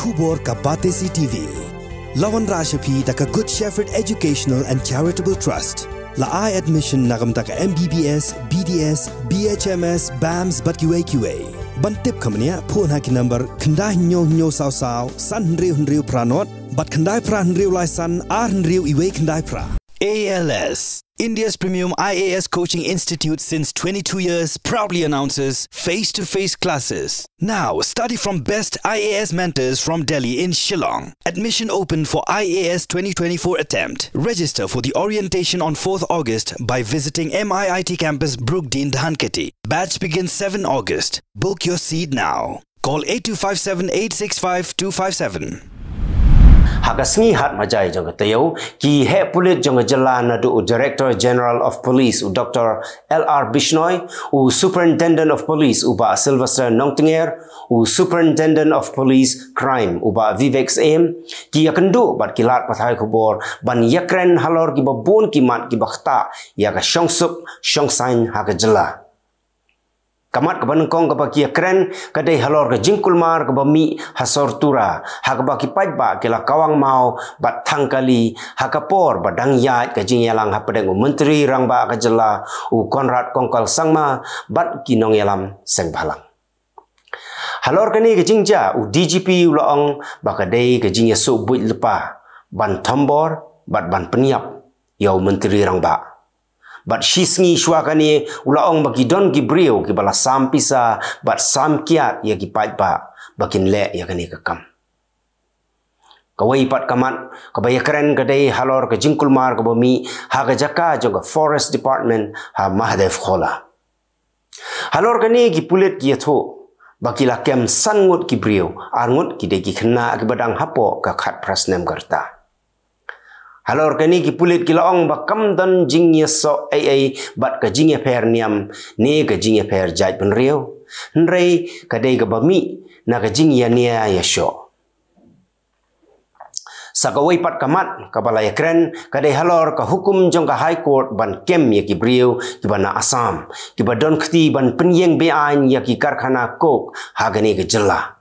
Kubor ka Batesi TV. Lawan Rashapi taka Good Shepherd Educational and Charitable Trust. La I admission nagam taka MBBS, BDS, BHMS, BAMS bat QA. Bantip kamania pun haki number kendah nyo sao san hendriu pranot bat kendai pra hendriu laisan hendriu iwe kendai pra. ALS, India's premium IAS coaching institute since 22 years, proudly announces face-to-face classes. Now, study from best IAS mentors from Delhi in Shillong. Admission open for IAS 2024 attempt. Register for the orientation on 4th August by visiting MIIT campus Brookdean, Dhanketi. Batch begins 7 August. Book your seat now. Call 8257 865 257. Hagasngi hat majai jong tayo ki he pulit jong jalan du Director General of Police Dr. L.R. Bishnoi Superintendent of Police Uba Sylvester Nongtinger Superintendent of Police Crime Uba Vivek M ki yakendu bat kilat pathai kubor ban yakren halor ki babun ki mat ki bakhta ya ka shongsup shongsain hagajala kamat kabanengkong kabaki keren kadai halor ke jingkulmar kabami hasor tura hakabaki pajba kila kawang mau bat thangkali hakapor badang yat ke jingyalang hapadeng menteri rangba kajela Konrad Kongkal Sangma bat kinong yalam sengbalang halor kani ke jingja DGP ulaong bakadai ke jingya subut lepa ban tambor bat ban peniap yau menteri rangba bat shisngi shwakani ulaong bagi don gibriu ki bala sampisa bat samkiat ya ki pajba bakin le ya kani kakam kawai pat kamat kabaya keren kadai halor ke jingkulmar ke bumi ha jaka juga forest department ha Mahadev khola halor kani ki pulit ki yatho baki lakem sangut ki briu arngut ki de ki khna ki badang hapo ka khat prasnem garta halor kani ki pulit ki laong bakam dan jingya so bat ka jingya per niam ne ka jingya per jaj penriu nrei kadai ka bami na ka jingya nia ya sho sakawai pat kamat kabala yakren kadai halor ka hukum jong ka high court ban kem ya ki briu ki bana Assam ki badon khti ban penyeng bean ya ki karkhana kok hagani ke jela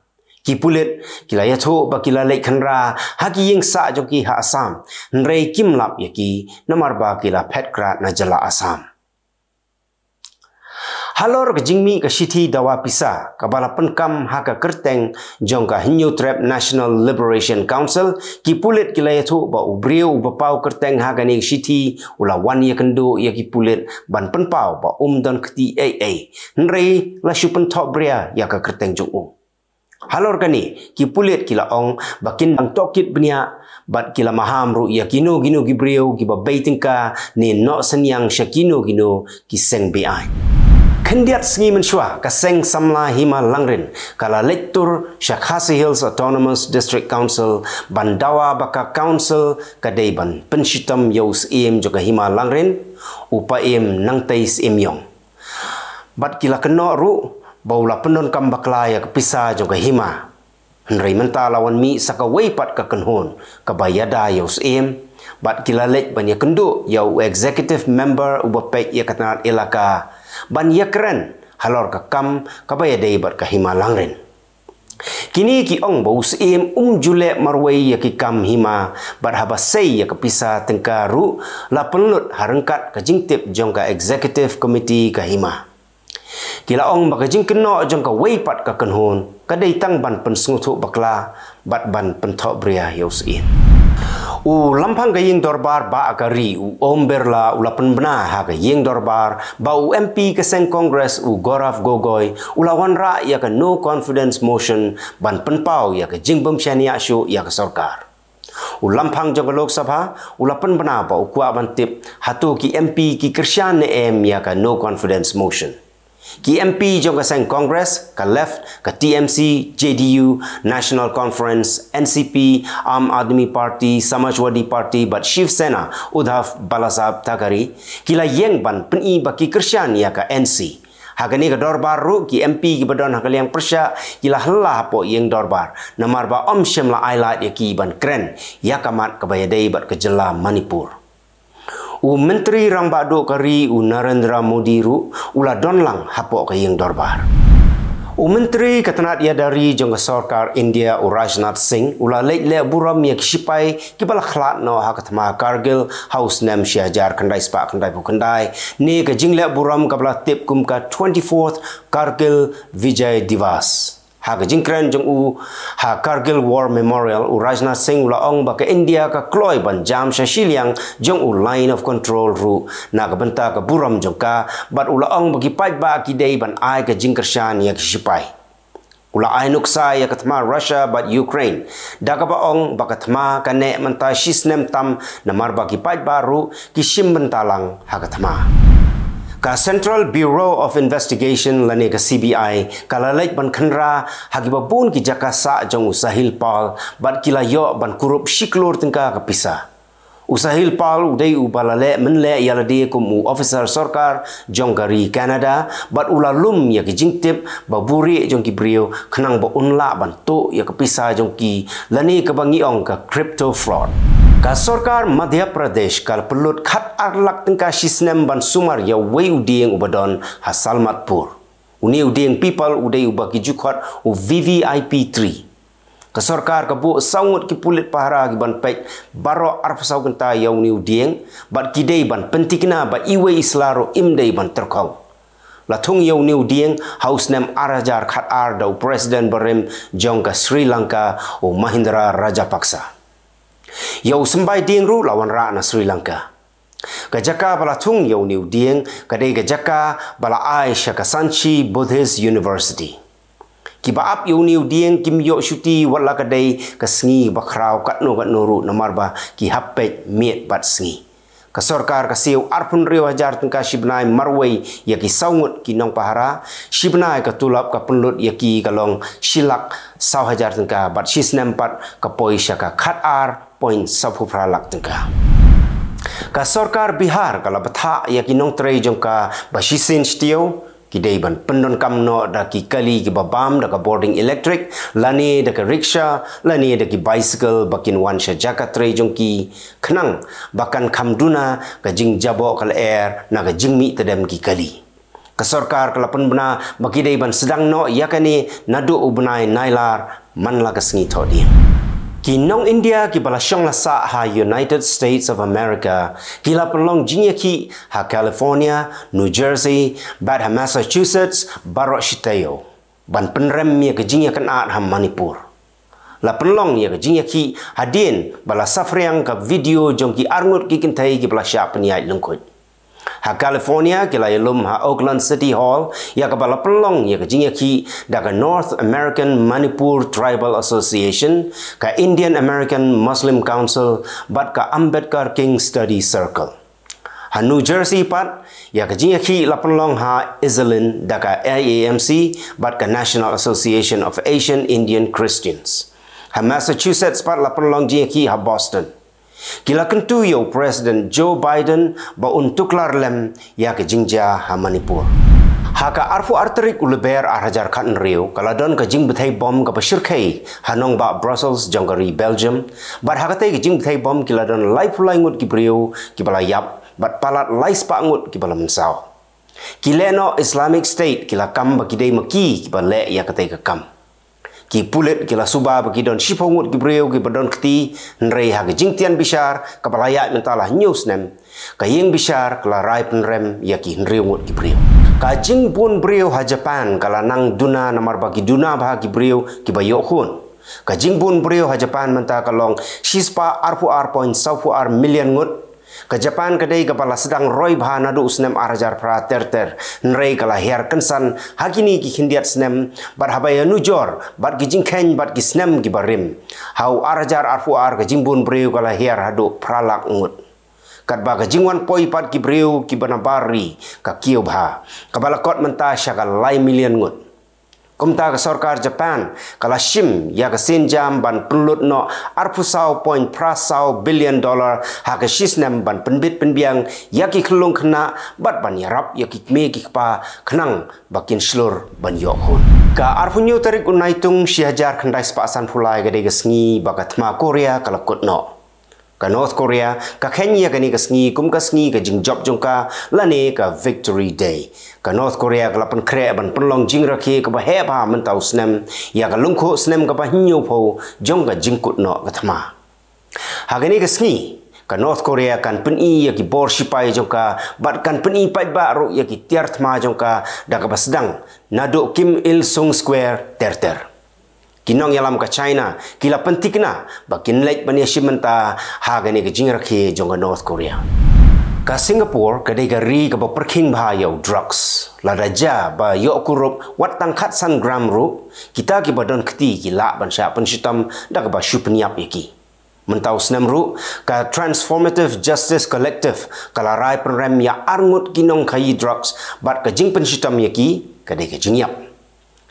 ki pulit kila yatho ba kila lek khanra haki yeng sa joki ha Assam nrei kimlap yaki namar ba kila phetkrat na jala Assam halor ke jingmi ke sithi dawa pisa kabala penkam ha ka kerteng jongka Hinyu Trap National Liberation Council ki pulit kila yatho ba ubriu bapau kerteng ha gani sithi ula wan ya kendo yaki pulit ban penpau ba don khti nrei la shupen top bria ya ka kerteng jong halor kani ki pulit kila ong bakin bang tokit benia bat kila maham ru ya kino gibriu ki ba baitingka ni no senyang syakino gino ki seng bi ai kendiat sengi menshwa ka seng samla hima langrin kala lektur Shakhasi Hills Autonomous District Council bandawa baka council kadai ban penshitam yos juga hima langrin upa nangtais yong bat kila keno ru baula penon kam baklaya kepisa juga hima hendrai menta lawan mi sakawai pat ka kenhon kabayada yos bat kilalet ban ya kendu yau executive member ubapek ya katanat ilaka ban ya keren halor ka kam kabayada bat ka hima langren kini ki ong baus jule marwai ya ki kam hima bat habasai ya kepisa tengkaru la penlut harengkat ka jingtip jongka executive committee ka hima kila ong baka jing keno jong ka wei pat ka kenhon kadai tang ban pensngutu bakla bat ban pentok bria yosin lampang ka ying dorbar ba akari omberla ulapan bena ha ka ying dorbar ba MP ka seng congress Gaurav Gogoi ulawan ra ya ka no confidence motion ban penpau ya ka jing bemshania shu ya ka sarkar lampang jong lok sabha ulapan bena ba ukwa bantip hatu ki MP ki Krishan ya ka no confidence motion ki MP jong ka sang Congress ka left ka TMC JDU National Conference NCP Aam Aadmi Party Samajwadi Party but Shiv Sena Udhav Balasab Thakare kila yeng ban peni baki Krishan ya ka NC hagani ka dorbar ru ki MP ki badon hakaliang persya kila halla po yeng dorbar namar ba shemla ailat ya ki ban kren ya kamat kabayadai bat kejela Manipur Menteri Rambado kari Narendra Modi ru ula donlang hapo kayeng dorbar Menteri Ketenat Yadari jong Sarkar India Rajnath Singh ula le buram yak sipai kibala khlat no hakatma Kargil House nem Syajar kendai spa kendai bukandai ni ke jingle buram kabla tip kum ka 24th Kargil Vijay Divas ha ke jingkran jong ha Kargil War Memorial Rajnath Singh ula ong ba ke India ka kloi ban jam shashiliang jong line of control ru na ka benta ka buram jong ka bat ula ong bagi paj ba ki dei ban ai ka jingkershan yak sipai ula ai nuksa ya katma Russia but Ukraine daga ba ong ba katma kane menta shisnem tam namar ba ki paj baru ki shim bentalang ha katma ka Central Bureau of Investigation lani ka CBI kalalait ban khanra hagiba bun ki jakasa jong Usahil Pal bat kila yo ban kurup shiklor tingka ka pisa Usahil Pal udai ubalale menle yalade kum officer sarkar jong gari Canada bat ulalum ya ki jingtip baburi jong ki brio khnang ba unla ban to ya ka pisa jong ki lani ka bangi ong ka crypto fraud ka sarkar Madhya Pradesh kal pelut khat arlak tingka sisnem ban sumar ya wei udieng ubadon hasalmatpur uni udieng people udai ubaki jukhat u VVIP 3 ka sarkar ka bu saungut ki pulit pahara ki ban pek baro arpsau kenta ya uni udieng bat kidei ban pentikna ba iwe islaro imdei ban terkau lathung ya uni udieng house nem arajar khat ar da president barim jong ka Sri Lanka o Mahindra Rajapaksa Yau sembai dieng ru lawan ra na Sri Lanka. Kajaka bala thung yau niu dieng kadai kajaka bala Aisha Kasanchi Buddhist University. Kiba ap yau niu dieng kim yo shuti wala kadai kasngi bakrau katno ru namarba ki hapet miet bat sngi. Ka sarkar ka siu arpun riu hajar tengka shibnai marwei ya ki saungut ki nong pahara shibnai ka tulap ka penlut ya ki kalong shilak sau hajar tengka bat shisnem pat ka poisha ka khat ar point sapu pralak tengka ka sarkar Bihar kala batha ya ki nong trei jongka bashisin stio ki deiban pendon kamno da ki kali ki babam da ka boarding electric lani da ka rickshaw lani da ki bicycle bakin wansha jaka trei jongki khnang bakan khamduna ka jing jabo kal air na ka jingmi tedam ki kali ka sarkar kala penbna baki deiban sedang no yakani nadu ubnai nailar manla ka sngi thodi ki nong India ki bala shong la sa ha United States of America ki la pelong jingya ki ha California, New Jersey, bad ha Massachusetts, barok shitayo ban penrem ya ke jingya kan at ha Manipur la pelong ya ke jingya ki hadin bala safriang ka video jong ki arngut ki kintai ki bala sya peniai lengkut ha California ki la yalum ha Oakland City Hall ya ka bala pelong ya ke jingya ki da ka North American Manipur Tribal Association ka Indian American Muslim Council bat ka Ambedkar King Study Circle ha New Jersey pat ya ka jingya ki la pelong ha Iselin da ka IAMC bat ka National Association of Asian Indian Christians ha Massachusetts pat la pelong jingya ki ha Boston Kila kentu yo President Joe Biden ba untuklar lem ya ke jingja ha Manipur. Haka arfu arterik uleber arhajar kan rio kaladon ke jing betai bom ke pasirkai hanong ba Brussels jonggari Belgium bat hakate ke jing betai bom kiladon lai pulai ngut ki brio ki bala yap bat palat lai spa ngut ki bala mensau. Kileno Islamic State kila kam ba kidai maki ki bala ya kate ke kam. Ki pulit kila suba bagi don shipongut ki breu ki badon kti nrei ha jingtian bishar ka balaya mentala news nem ka yeng bishar kala rai penrem ya ki nreungut ki breu ka jing pun breu ha Japan kala nang duna namar bagi duna bah ki breu ki bayo khun ka jing pun breu ha Japan menta kalong shispa arpu ar point saufu ar million ngut ka Japan kadai ka bala sedang roi bah nadu usnem arajar pra terter nrei kala her kensan hakini ki hindiat snem bar habaya nujor bat ki jingkhen bat ki snem ki barim hau arajar arfu ar ka jingbun breu kala her hadu pralak ngut kat ba ka jingwan poi pat ki breu ki banabari ka kieu bha ka bala kot menta syakal lai million ngut Kumta ke sarkar Japan kala shim ya ke senjam ban penlut no arpusau point prasau billion dollar ha ke shisnem ban penbit penbiang ya ki kelung kena bat ban yarap ya ki me ki pa kenang bakin slur ban yokhun ka arpunyu tarik unaitung syajar kendai sepasan pulai gede gesngi bakat ma Korea kala kutno ka North Korea ka Kenya ka ni ka sngi kum ka sngi ka jing job jong ka lane ka Victory Day ka North Korea ka lapan kre ban penlong jing rakhi ka ba he ba man tau snem ya ka lungkho snem ka ba hinyo pho jong ka jing kut no ka thama ha ka ni ka sngi ka North Korea kan pen i ya ki bor sipai jong ka bat kan pen i pai ba ro ya ki tiar thma jong ka da ka ba sedang nado Kim Il Sung Square ter kinong yalam ka China kila pentikna bakin lek bani shimenta ha gani ka jingrakhi jong North Korea ka Singapore ka dei ka ri ka ba perking ba yo drugs la raja ba yo kurup wat tang khat san gram ru kita ki badon khti ki la ban sha penshitam da ka ba shupniap yaki mentau snam ru ka Transformative Justice Collective kala rai program ya arngut kinong khai drugs bat ka jing penshitam yaki ka dei ka jingyap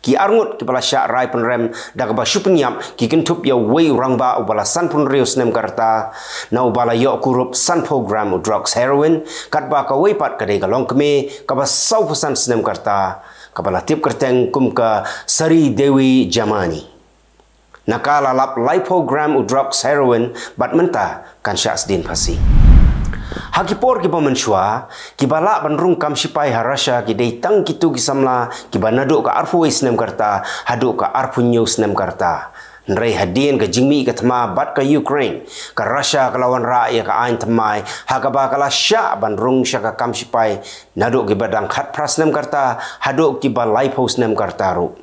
ki arngut ki bala sya rai penrem da ba shupnyap ki kintup ya wei rangba ubala san pun rius nem karta na ubala yo kurup san program u drugs heroin kat ba ka wei pat ka dei ka long kme ka ba sau pesan snem karta ka bala tip kerteng kum ka Sari Dewi Jamani nakala lap lai program u drugs heroin bat menta kan sya asdin pasi Hakipor ki pamenshwa ki bala banrung kam sipai harasha ki dei tang kitu ki samla ki banado ka arfu isnem karta hadu ka arfu news nem karta nrei hadien ka jingmi ka thma bat ka Ukraine ka Russia ka lawan ra ya ka ain thmai ha ka ba kala sha banrung sha ka kam sipai nado ki badang khat pras nem karta hadu ki ba live host nem karta ru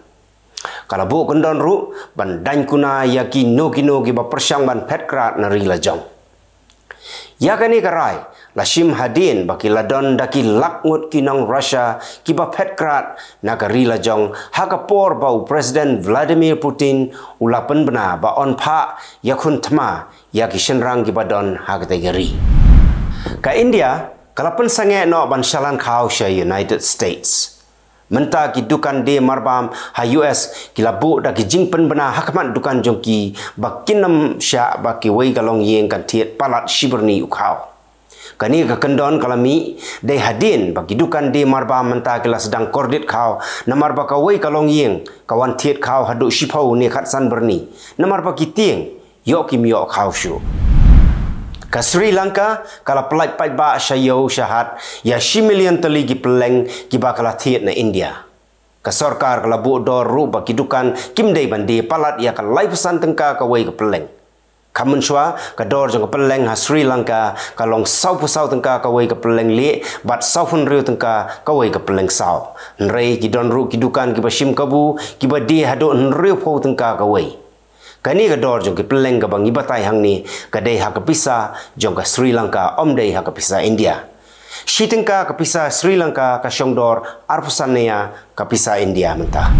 kala bu kondon ru ban dan kuna ya ki no ki ba persyang ban petkrat nari lajong ya kani karai lashim hadin baki ladon daki lakngut kinong Russia kiba petkrat nagari lajong hakapor bau Presiden Vladimir Putin ulapan bena ba on pa yakun thma yaki shenrang kibadon hakategari ka India kalapan sange no ban shalan khau sha United States menta ki dukan de marbam ha US kilabu da ki jingpen bena hakman dukan jongki bakinam sya baki wei galong yeng kan thiet palat shiberni ukhau kani ka kendon kalami de hadin bagi dukan de marbam menta kila sedang kordit khau namar ba ka wei kalong yeng kawan thiet khau hadu shipau ne khat san berni namar ba ki tieng yo kim yo khau shu ka Sri Lanka kala pelai pai ba shayo shahat ya million teligi peleng ki ba kala thiet na India ka sarkar kala bu dor ru ba ki dukan kim dei bandi palat ya ka lai pesan tengka ka wei ka peleng kamun shwa ka dor jong peleng ha Sri Lanka ka long sau pusau tengka ka wei ka peleng le bat sau hun riu tengka ka wei ka peleng sau nrei ki don ru ki dukan ki ba shim kabu ki ba di hado nriu pho tengka ka wei kani ka dor jong ki peleng ka bang ibatai hang ni ka dei ha ka pisa jong ka Sri Lanka om dei ha ka pisa India shitengka ka pisa Sri Lanka ka shongdor arpusannya ka pisa India menta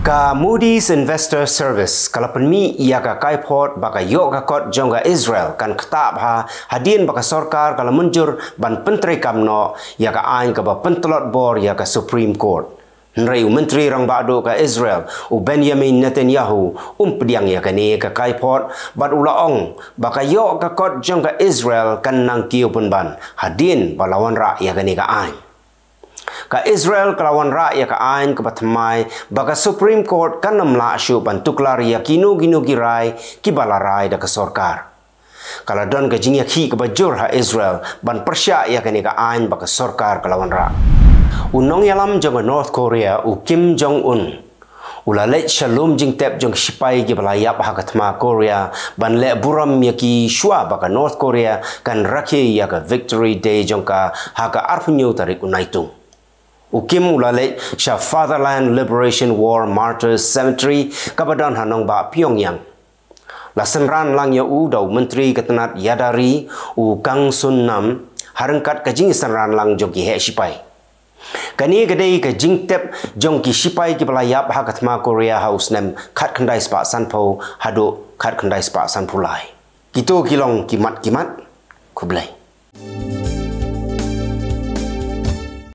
ka Moody's Investor Service kalapan mi iya ka kaipot baka yo ka kot jong ka Israel kan ktab ha hadin baka sarkar kala munjur ban pentre kamno ya ka ain ka ba pentelot bor ya ka Supreme Court Nrei menteri rang bado ka Israel u Benjamin Netanyahu pediang ya kani ka kaipot bat ulaong baka yo ka kot jong ka Israel kan nang kiu pun ban hadin balawan ra ya kani ka ain ka Israel kalawan ra ya ka ain ka patmai baka Supreme Court kan namla syu ban tuklar ya kinu girai ki balarai da ka sarkar kala don ka jingya khi ka bajur ha Israel ban persya ya kani ka ain baka sarkar kalawan ra unong yalam jong North Korea u Kim Jong Un ulalek shalom jing tep jong sipai ki balayap hakatma Korea ban le buram yaki shwa baka North Korea kan rakhi ya ka Victory Day jong ka haka arpunyo tarik unaitung u Kim ulalek sha Fatherland Liberation War Martyrs Cemetery kabadan hanong ba Pyongyang lasan ran lang ya u daw menteri ketenat Yadari u Kang Sun Nam harengkat ka jing sanran lang jong ki he sipai kani gadai ka jingtep jong ki sipai ki balayap hakatma Korea House nem khat khandai spa sanpo hado khat khandai spa sanpulai kito kilong kimat kublai